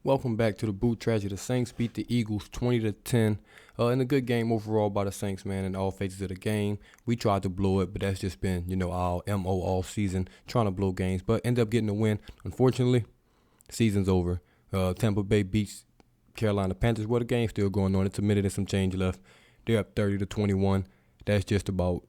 Welcome back to the Boot Tragedy. The Saints beat the Eagles 20-10 in a good game overall by the Saints, man, in all phases of the game. We tried to blow it, but that's just been, our MO all season, trying to blow games, but end up getting the win. Unfortunately, season's over. Tampa Bay beats Carolina Panthers. Well, the game's still going on. It's a minute and some change left. They're up 30-21. That's just about,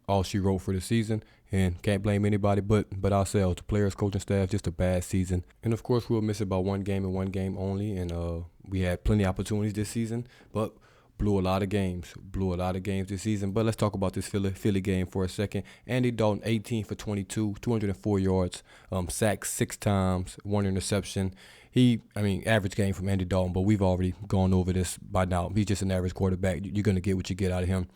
all she wrote for the season, and can't blame anybody but ourselves. The players, coaching staff, just a bad season. And of course, we'll miss it by one game and one game only. And we had plenty of opportunities this season, but blew a lot of games this season. But let's talk about this Philly game for a second. Andy Dalton, 18 for 22, 204 yards, sacked 6 times, 1 interception. Average game from Andy Dalton, but we've already gone over this by now. He's just an average quarterback. You're going to get what you get out of him.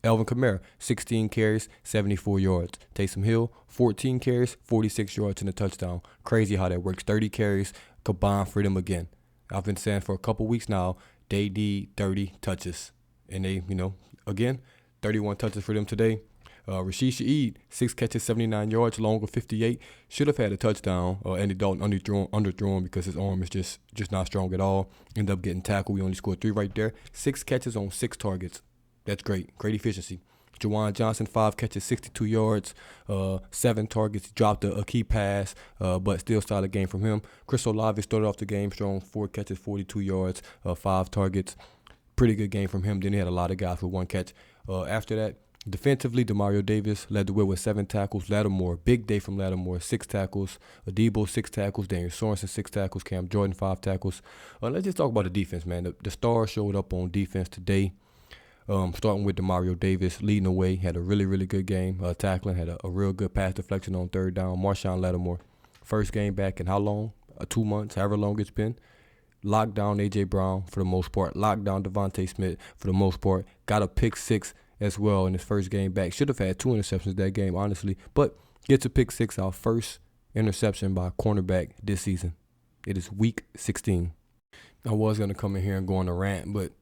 Alvin Kamara, 16 carries, 74 yards. Taysom Hill, 14 carries, 46 yards and a touchdown. Crazy how that works. 30 carries combined for them again. I've been saying for a couple weeks now, they need 30 touches. And they, again, 31 touches for them today. Rashid Shaheed, 6 catches, 79 yards, long of 58. Should have had a touchdown. Andy Dalton underthrown because his arm is just not strong at all. Ended up getting tackled. We only scored 3 right there. 6 catches on 6 targets. That's great. Great efficiency. Juwan Johnson, 5 catches, 62 yards, 7 targets. Dropped a key pass, but still solid game from him. Chris Olave started off the game strong, 4 catches, 42 yards, 5 targets. Pretty good game from him. Then he had a lot of guys with 1 catch. After that, defensively, Demario Davis led the way with 7 tackles. Lattimore, big day from Lattimore, 6 tackles. Adebo, 6 tackles. Daniel Sorensen, 6 tackles. Cam Jordan, 5 tackles. Let's just talk about the defense, man. The stars showed up on defense today. Starting with Demario Davis, leading the way, had a really, really good game. Tackling, had a real good pass deflection on 3rd down. Marshawn Lattimore, first game back in how long? 2 months, however long it's been. Locked down A.J. Brown for the most part. Locked down Devontae Smith for the most part. Got a pick 6 as well in his first game back. Should have had 2 interceptions that game, honestly. But gets a pick 6, our first interception by a cornerback this season. It is week 16. I was going to come in here and go on a rant, but,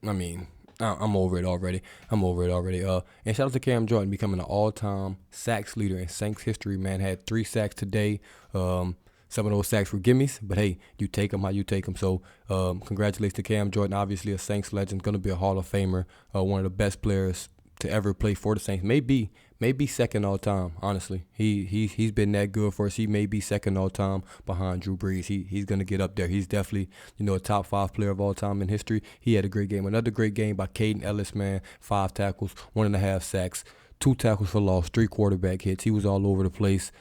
I'm over it already. And shout out to Cam Jordan becoming an all-time sacks leader in Saints history, man. Had 3 sacks today. Some of those sacks were gimmies, but hey, you take them how you take them. So congratulations to Cam Jordan, obviously a Saints legend, going to be a Hall of Famer, one of the best players to ever play for the Saints. Maybe second all time, honestly. He's been that good for us. He may be second all time behind Drew Brees. He's going to get up there. He's definitely, a top 5 player of all time in history. He had a great game. Another great game by Caden Ellis, man. 5 tackles, 1.5 sacks, 2 tackles for loss, 3 quarterback hits. He was all over the place.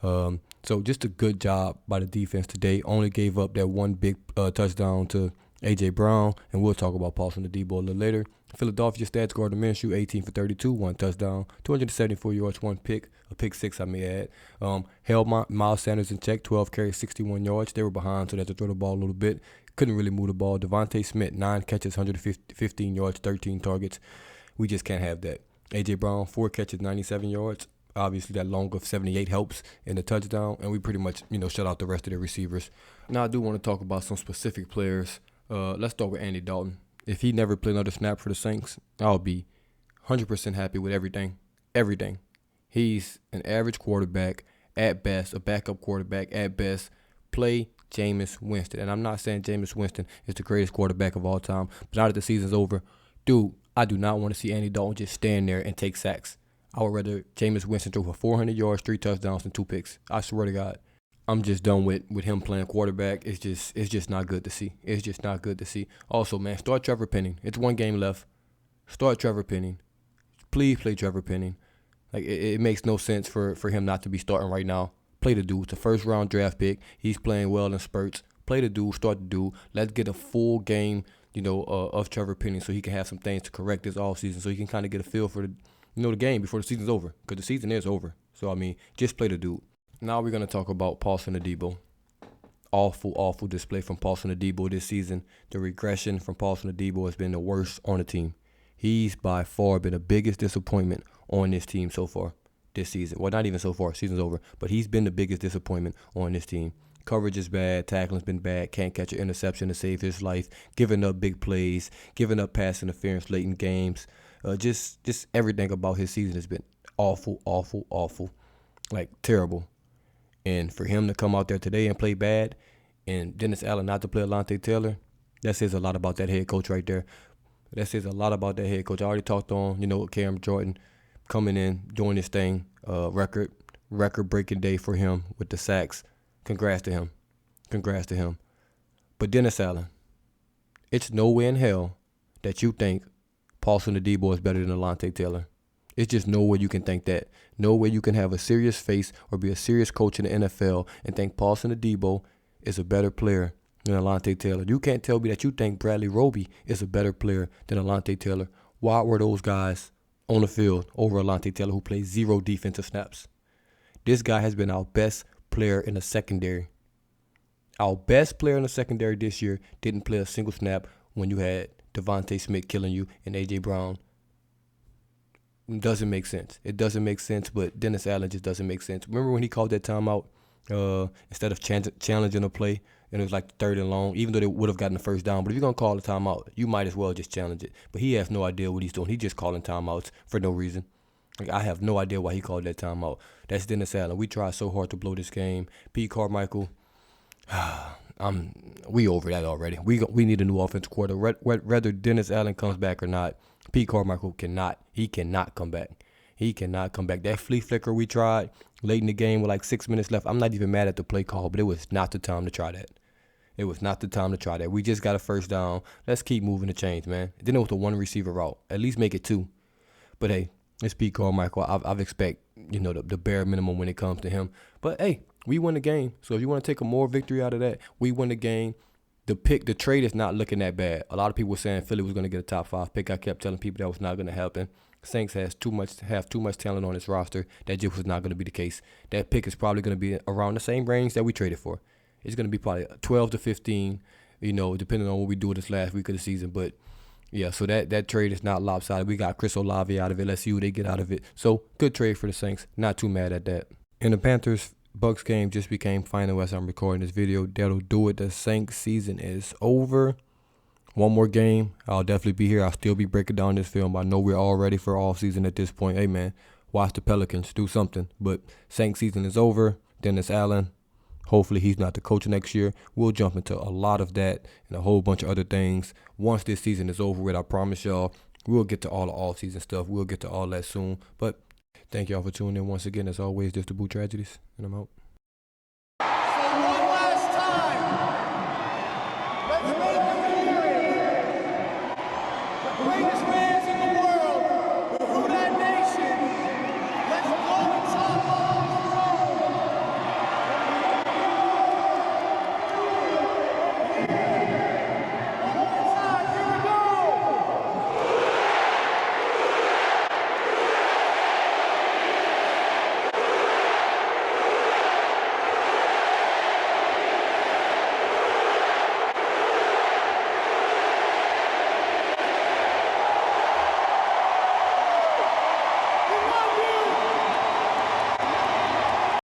So just a good job by the defense today. Only gave up that 1 big touchdown to A.J. Brown, and we'll talk about Paulson Adebo a little later. Philadelphia stats, Gardner Minshew, 18 for 32, 1 touchdown, 274 yards, 1 pick, a pick 6, I may add. Held Miles Sanders in check, 12 carries, 61 yards. They were behind, so they had to throw the ball a little bit. Couldn't really move the ball. Devontae Smith, 9 catches, 115 yards, 13 targets. We just can't have that. A.J. Brown, 4 catches, 97 yards. Obviously, that long of 78 helps in the touchdown, and we pretty much, shut out the rest of the receivers. Now, I do want to talk about some specific players. Let's start with Andy Dalton. If he never played another snap for the Saints, I'll be 100% happy with everything. Everything. He's an average quarterback at best, a backup quarterback at best. Play Jameis Winston. And I'm not saying Jameis Winston is the greatest quarterback of all time, but now that the season's over, dude, I do not want to see Andy Dalton just stand there and take sacks. I would rather Jameis Winston throw for 400 yards, 3 touchdowns, and 2 picks. I swear to God. I'm just done with him playing quarterback. It's just not good to see. It's just not good to see. Also, man, start Trevor Penning. It's 1 game left. Start Trevor Penning. Please play Trevor Penning. Like it makes no sense for him not to be starting right now. Play the dude. It's a first-round draft pick. He's playing well in spurts. Play the dude. Start the dude. Let's get a full game, of Trevor Penning so he can have some things to correct this offseason, so he can kind of get a feel for the game before the season's over, because the season is over. So just play the dude. Now we're going to talk about Paulson Adebo. Awful display from Paulson Adebo this season. The regression from Paulson Adebo has been the worst on the team. He's by far been the biggest disappointment on this team so far this season. Well, not even so far. Season's over. But he's been the biggest disappointment on this team. Coverage is bad. Tackling's been bad. Can't catch an interception to save his life. Giving up big plays. Giving up pass interference late in games. Just everything about his season has been awful. Like, terrible. And for him to come out there today and play bad, and Dennis Allen not to play Alontae Taylor, that says a lot about that head coach right there. That says a lot about that head coach. I already talked on, Cam Jordan coming in, doing his thing, record-breaking day for him with the sacks. Congrats to him. Congrats to him. But Dennis Allen, it's no way in hell that you think Paulson Adebo is better than Alontae Taylor. It's just no way you can think that. No way you can have a serious face or be a serious coach in the NFL and think Paulson Adebo is a better player than Alontae Taylor. You can't tell me that you think Bradley Roby is a better player than Alontae Taylor. Why were those guys on the field over Alontae Taylor, who plays 0 defensive snaps? This guy has been our best player in the secondary. Our best player in the secondary this year didn't play a single snap when you had Devontae Smith killing you and A.J. Brown. It doesn't make sense. It doesn't make sense, but Dennis Allen just doesn't make sense. Remember when he called that timeout instead of challenging a play, and it was like 3rd and long, even though they would have gotten the first down. But if you're going to call a timeout, you might as well just challenge it. But he has no idea what he's doing. He's just calling timeouts for no reason. Like, I have no idea why he called that timeout. That's Dennis Allen. We tried so hard to blow this game. Pete Carmichael, we over that already. We need a new offensive coordinator. Whether Dennis Allen comes back or not, Pete Carmichael cannot come back. He cannot come back. That flea flicker we tried late in the game with like 6 minutes left, I'm not even mad at the play call, but it was not the time to try that. It was not the time to try that. We just got a first down. Let's keep moving the chains, man. Then it was a 1 receiver route. At least make it 2. But hey, it's Pete Carmichael. I've expect, the bare minimum when it comes to him. But hey, we won the game. So if you want to take a more victory out of that, we won the game. The trade is not looking that bad. A lot of people were saying Philly was going to get a top 5 pick. I kept telling people that was not going to happen. Saints have too much talent on its roster. That just was not going to be the case. That pick is probably going to be around the same range that we traded for. It's going to be probably 12 to 15, depending on what we do this last week of the season. But yeah, so that trade is not lopsided. We got Chris Olave out of it. Let's see what they get out of it. So good trade for the Saints. Not too mad at that. And the Panthers-Bucks game just became final as I'm recording this video. That'll do it. The Saints season is over. One more game. I'll definitely be here. I'll still be breaking down this film. I know we're all ready for all season at this point. Hey, man, watch the Pelicans. Do something. But Saints season is over. Dennis Allen, hopefully he's not the coach next year. We'll jump into a lot of that and a whole bunch of other things. Once this season is over with, I promise y'all, we'll get to all the all-season stuff. We'll get to all that soon. But thank y'all for tuning in once again. As always, this is DaBoot Tragedies, and I'm out.